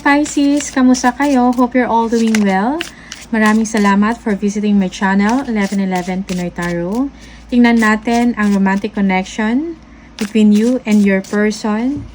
Pisces, kamusta kayo? Hope you're all doing well. Maraming salamat for visiting my channel, 1111 Pinoy Tarot. Tingnan natin ang romantic connection between you and your person.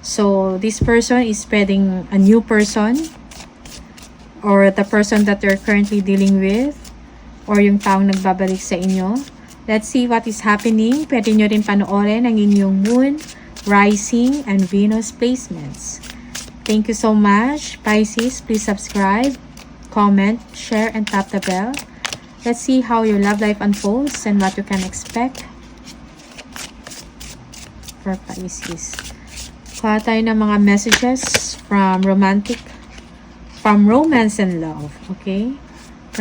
So, this person is spreading a new person or the person that you're currently dealing with or yung taong nagbabalik sa inyo. Let's see what is happening. Pwede nyo rin panoorin ang inyong moon, rising, and Venus placements. Thank you so much, Pisces. Please subscribe, comment, share, and tap the bell. Let's see how your love life unfolds and what you can expect for Pisces. Kuha tayo ng mga messages from romance and love. Okay?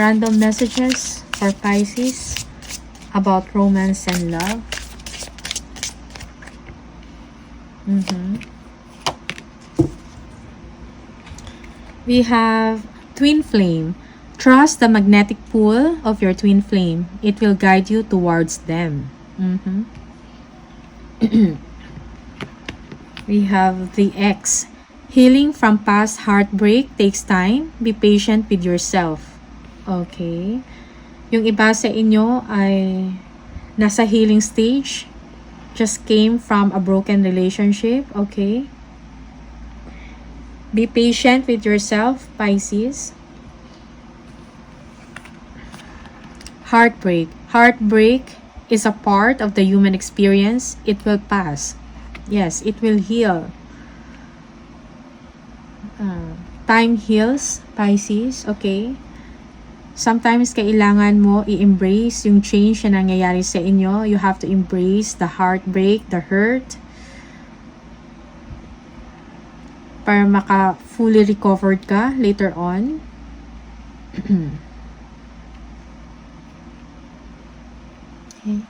Random messages for Pisces about romance and love. We have twin flame. Trust the magnetic pull of your twin flame. It will guide you towards them. We have the X. Healing from past heartbreak takes time. Be patient with yourself. Okay. Yung iba sa inyo ay nasa healing stage. Just came from a broken relationship. Okay. Be patient with yourself, Pisces. Heartbreak. Heartbreak is a part of the human experience. It will pass. Yes, it will heal. Time heals, Pisces. Okay? Sometimes kailangan mo i-embrace yung change na nangyayari sa inyo. You have to embrace the heartbreak, the hurt, para maka-fully recovered ka later on. Okay.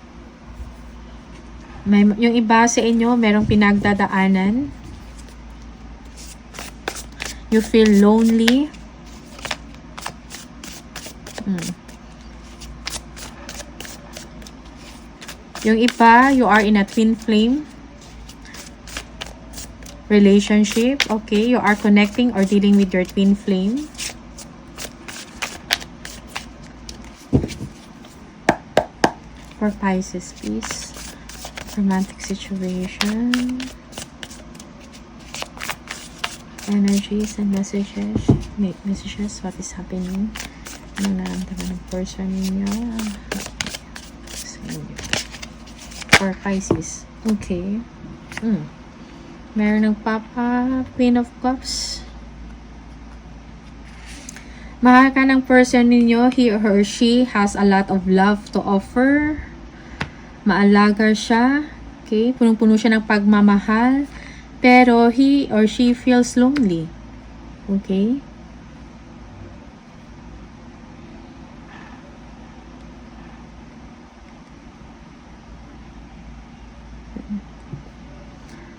Yung iba sa inyo, merong pinagdadaanan. You feel lonely. Yung iba, you are in a twin flame relationship. Okay, you are connecting or dealing with your twin flame. For Pisces, please. Romantic situation. Energies and messages. Messages, what is happening? Ano naramdaman ng person ninyo? For Pisces. Okay. Meron ng Papa, Queen of Cups. Mahal ka ng person ninyo. He or she has a lot of love to offer. Maalaga siya. Okay? Punong-puno siya ng pagmamahal. Pero he or she feels lonely. Okay?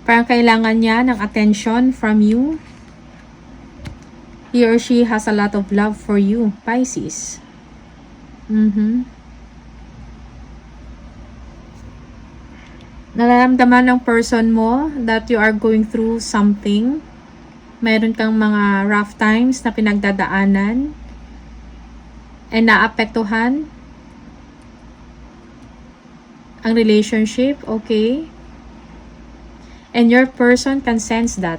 Parang kailangan niya ng attention from you. He or she has a lot of love for you, Pisces. Nararamdaman ng person mo that you are going through something. Mayroon kang mga rough times na pinagdadaanan and naapektuhan ang relationship. Okay? And your person can sense that.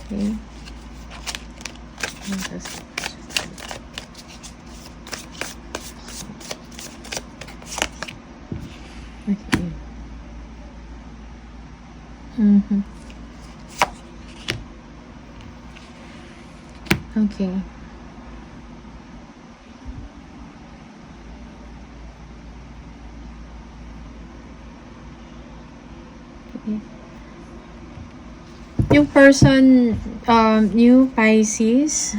Okay. Okay. Okay. Yung person, new Pisces,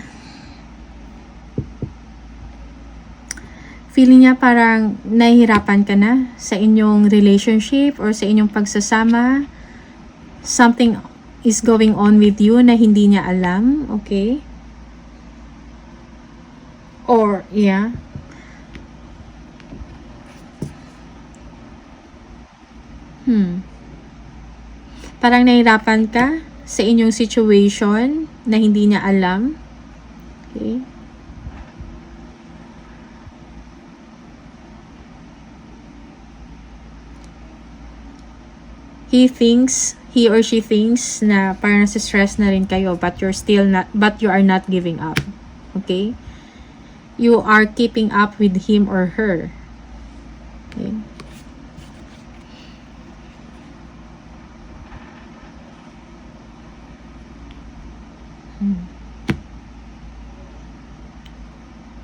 feeling niya parang nahihirapan ka na sa inyong relationship or sa inyong pagsasama. Something is going on with you na hindi niya alam. Okay? Or, yeah. Parang nahihirapan ka sa inyong situation na hindi niya alam. Okay? He or she thinks na parang stress na rin kayo, but you are not giving up. Okay? You are keeping up with him or her. Okay?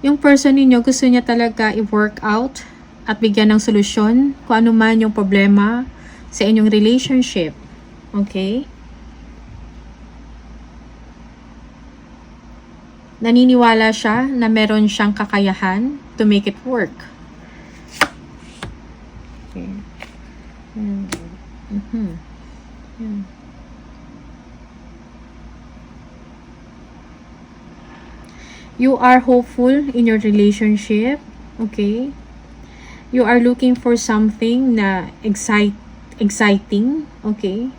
Yung person ninyo, gusto niya talaga i-work out at bigyan ng solusyon kung ano man yung problema sa inyong relationship. Okay? Naniniwala siya na meron siyang kakayahan to make it work. Okay. You are hopeful in your relationship. Okay? You are looking for something na exciting. Okay?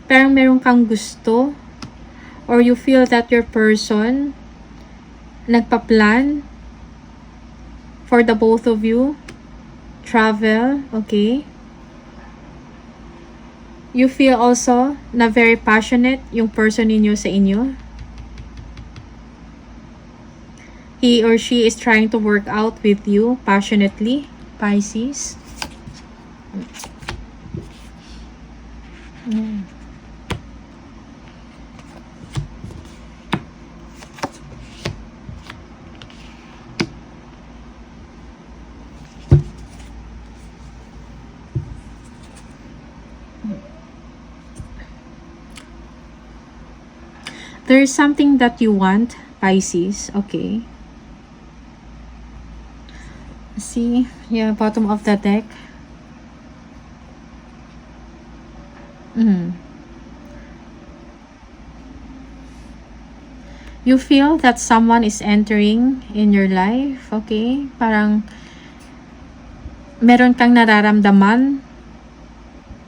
Parang meron kang gusto, or you feel that your person nagpa-plan for the both of you. Travel. Okay? You feel also na very passionate yung person ninyo sa inyo. He or she is trying to work out with you passionately, Pisces. There is something that you want, Pisces. Okay. See, yeah, bottom of the deck. You feel that someone is entering in your life, okay? Parang meron kang nararamdaman,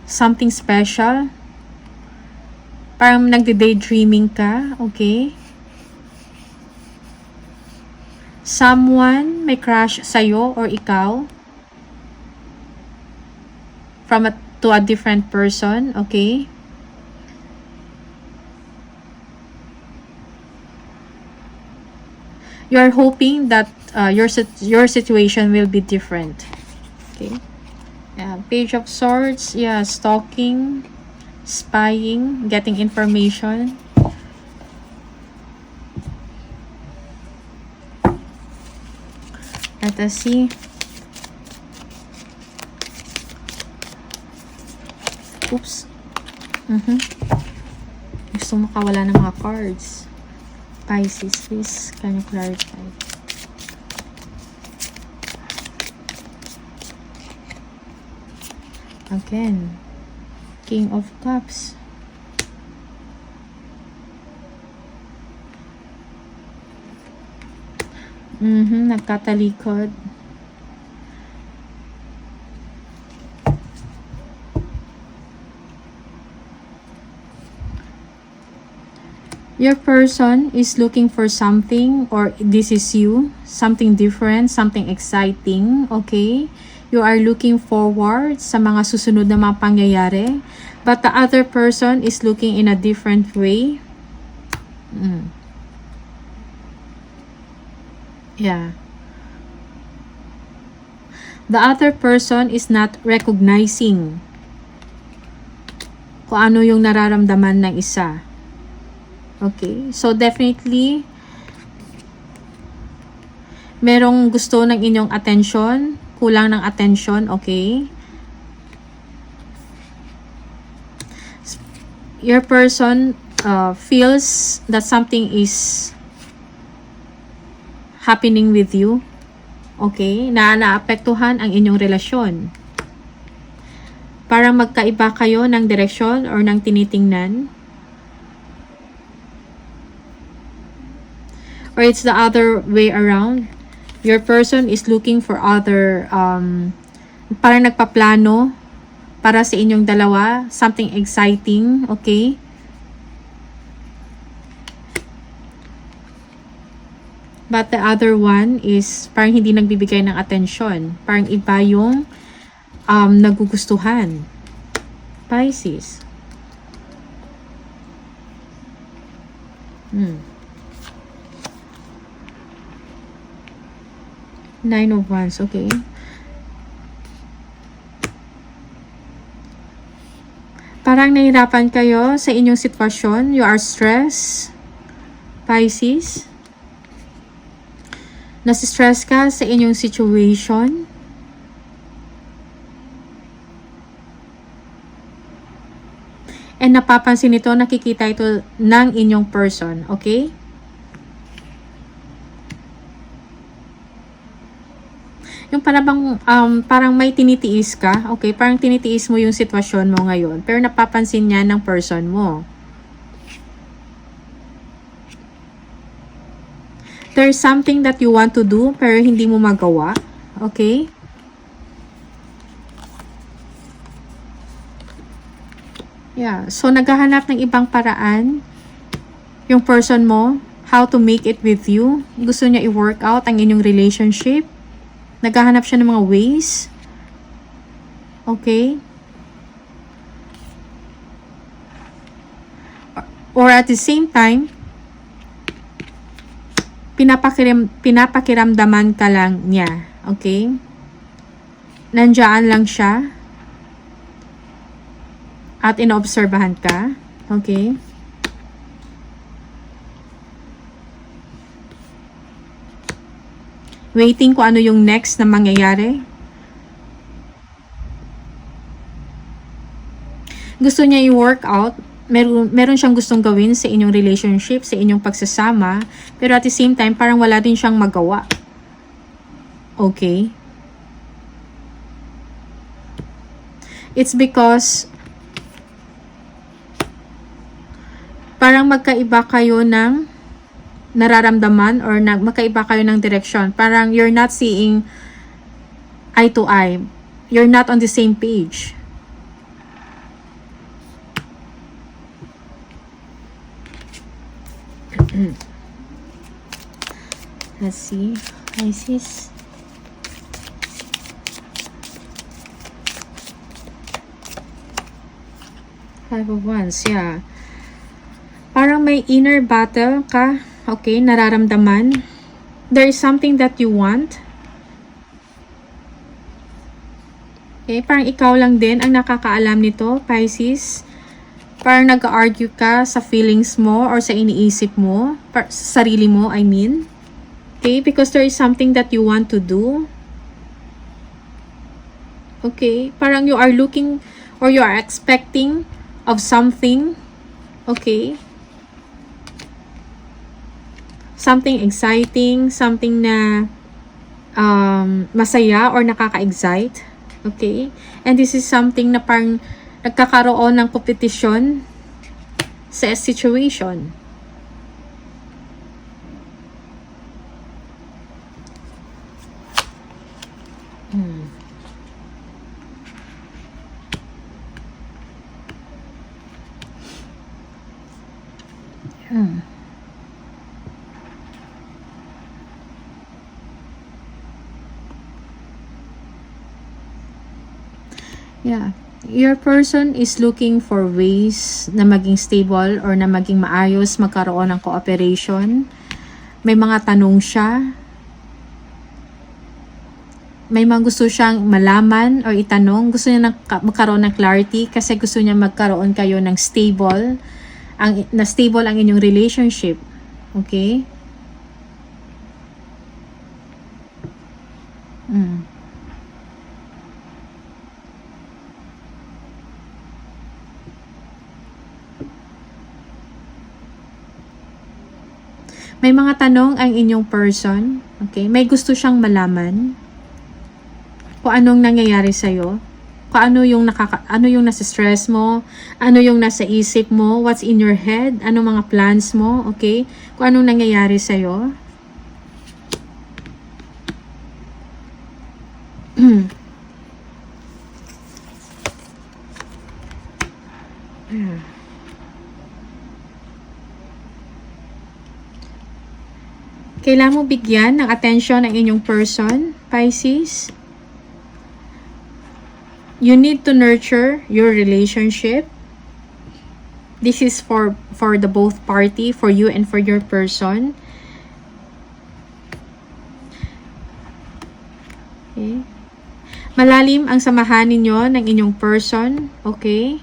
something special. Parang nagde-daydreaming ka, okay? Someone may crush sa'yo or ikaw to a different person, okay? You are hoping that your situation will be different, okay? Yeah, Page of Swords, yeah, stalking, spying, getting information. Let us see. Oops. Gusto mo makawala ng mga cards. Pisces, please, can you clarify? Again, King of Cups. Nagkatalikod. Your person is looking for something, or this is you, something different, something exciting, okay? You are looking forward sa mga susunod na mga pangyayari, but the other person is looking in a different way. Yeah. The other person is not recognizing kung ano yung nararamdaman ng isa. Okay, so definitely merong gusto ng inyong attention, kulang ng attention, okay? Your person feels that something is happening with you, okay? Na naapektuhan ang inyong relasyon. Parang magkaiba kayo ng direksyon or ng tinitingnan. Or it's the other way around. Your person is looking for other, parang nagpaplano para sa inyong dalawa. Something exciting, okay? But the other one is parang hindi nagbibigay ng atensyon. Parang iba yung nagugustuhan. Pisces. Nine of Wands, okay. Parang nahihirapan kayo sa inyong sitwasyon. You are stressed. Pisces. Nasistress ka sa inyong situation. And napapansin ito, nakikita ito ng inyong person. Okay? Yung parang may tinitiis ka. Okay? Parang tinitiis mo yung sitwasyon mo ngayon. Pero napapansin niya ng person mo. There's something that you want to do pero hindi mo magawa. Okay? Yeah. So, naghahanap ng ibang paraan yung person mo, how to make it with you. Gusto niya i-work out ang inyong relationship. Naghahanap siya ng mga ways. Okay? Or at the same time, pinapakiramdaman ka lang niya. Okay? Nandiyan lang siya. At inoobserbahan ka. Okay? Waiting kung ano yung next na mangyayari. Gusto niya i-work out. Meron siyang gustong gawin sa inyong relationship, sa inyong pagsasama, pero at the same time, parang wala din siyang magawa. Okay? It's because parang magkaiba kayo ng nararamdaman or magkaiba kayo ng direction. Parang you're not seeing eye to eye. You're not on the same page. Let's see. Pisces. Five of Wands, yeah. Parang may inner battle ka, okay, nararamdaman. There is something that you want. Okay, parang ikaw lang din ang nakakaalam nito, Pisces. Parang nag-argue ka sa feelings mo or sa iniisip mo, sa sarili mo, I mean. Okay, because there is something that you want to do. Okay, parang you are looking or you are expecting of something. Okay. Something exciting, something na masaya or nakaka-excite. Okay? And this is something na parang nagkakaroon ng competition sa situation. Yeah. Your person is looking for ways na maging stable or na maging maayos, magkaroon ng cooperation. May mga tanong siya. May mga gusto siyang malaman or itanong. Gusto niya magkaroon ng clarity kasi gusto niya magkaroon kayo ng stable. Stable ang inyong relationship. Okay? May mga tanong ang inyong person. Okay? May gusto siyang malaman. Kung anong nangyayari sa'yo. Kung ano yung nasa stress mo. Ano yung nasa isip mo. What's in your head. Anong mga plans mo. Okay? Kung anong nangyayari sa'yo. Kailangan mo bigyan ng attention ang inyong person, Pisces. You need to nurture your relationship. This is for the both party, for you and for your person. Okay. Malalim ang samahan ninyo ng inyong person. Okay.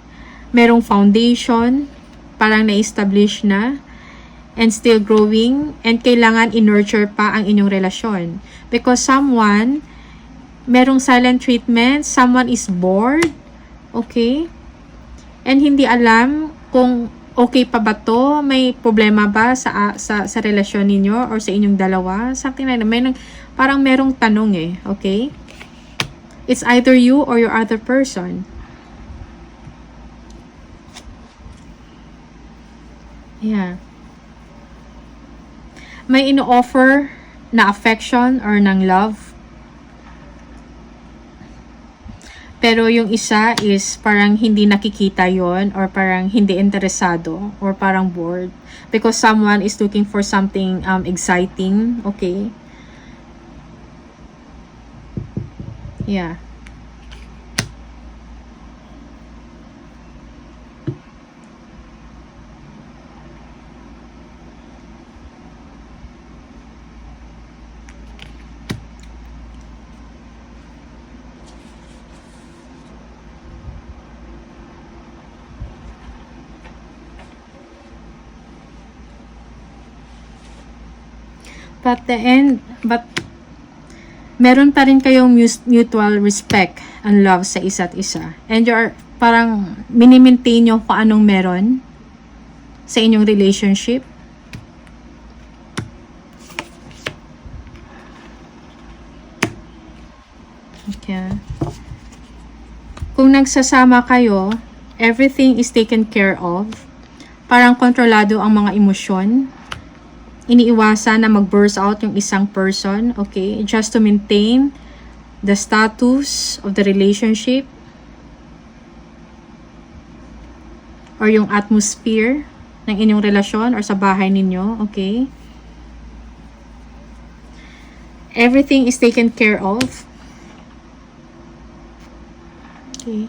Merong foundation, parang na-establish na, and still growing, and kailangan in-nurture pa ang inyong relasyon. Because someone, merong silent treatment, someone is bored, okay? And hindi alam kung okay pa ba to, may problema ba sa relasyon ninyo or sa inyong dalawa, something like that. Parang merong tanong eh, okay? It's either you or your other person. Yeah. May ino-offer na affection or ng love. Pero yung isa is parang hindi nakikita yon, or parang hindi interesado, or parang bored. Because someone is looking for something exciting. Okay? Yeah. But meron pa rin kayong mutual respect and love sa isa't isa. And you're parang mini-maintain nyo kung anong meron sa inyong relationship. Okay. Kung nagsasama kayo, everything is taken care of. Parang kontrolado ang mga emosyon. Iniiwasan na mag-burst out yung isang person, okay? Just to maintain the status of the relationship or yung atmosphere ng inyong relasyon or sa bahay ninyo, okay? Everything is taken care of. Okay.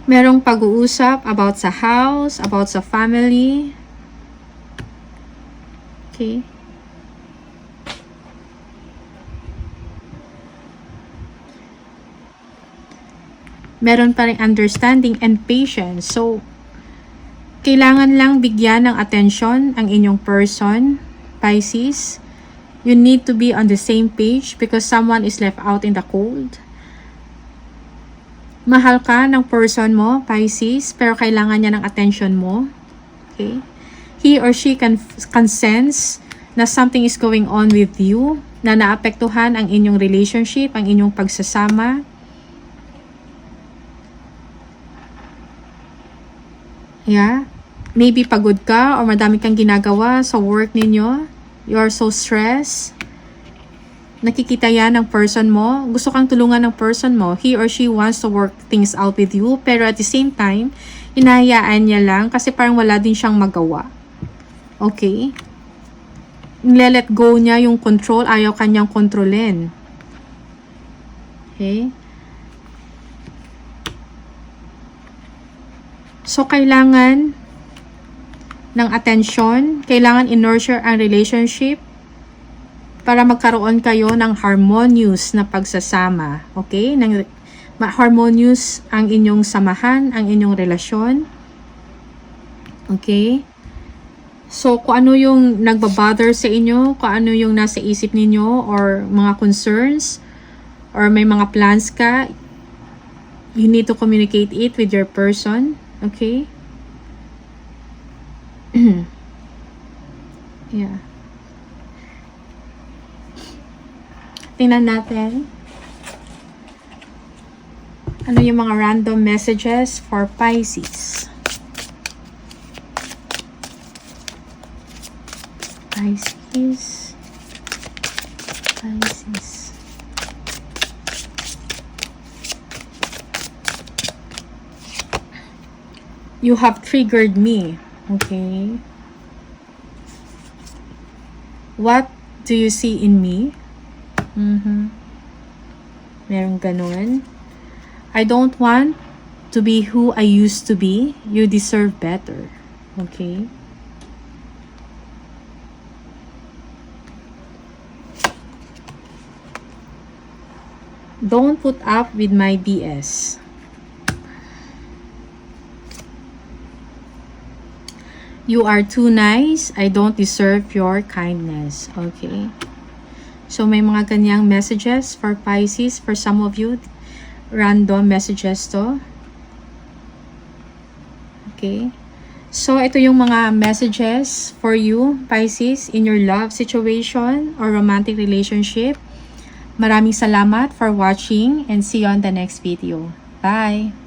Merong pag-uusap about sa house, about sa family. Okay. Meron pa rin understanding and patience. So, kailangan lang bigyan ng attention ang inyong person, Pisces. You need to be on the same page because someone is left out in the cold. Mahal ka ng person mo, Pisces, pero kailangan niya ng attention mo. Okay? He or she can sense na something is going on with you, na naapektuhan ang inyong relationship, ang inyong pagsasama. Yeah. Maybe pagod ka or madami kang ginagawa sa work ninyo. You are so stressed. Nakikita yan ng person mo. Gusto kang tulungan ng person mo. He or she wants to work things out with you, pero at the same time, hinahayaan niya lang kasi parang wala din siyang magawa. Okay? Nile-let go niya yung control. Ayaw kanyang kontrolin. Okay? So, kailangan ng attention. Kailangan in-nurture ang relationship para magkaroon kayo ng harmonious na pagsasama. Okay? Harmonious ang inyong samahan, ang inyong relasyon. Okay? So, kung ano yung nagbabother sa inyo, kung ano yung nasa isip ninyo, or mga concerns, or may mga plans ka, you need to communicate it with your person. Okay? Yeah. Tingnan natin. Ano yung mga random messages for Pisces? Pisces. You have triggered me. Okay. What do you see in me? Merong ganun. I don't want to be who I used to be. You deserve better. Okay? Don't put up with my BS. You are too nice. I don't deserve your kindness. Okay? So, may mga ganyang messages for Pisces. For some of you, random messages to. Okay? So, ito yung mga messages for you, Pisces, in your love situation or romantic relationship. Maraming salamat for watching and see you on the next video. Bye!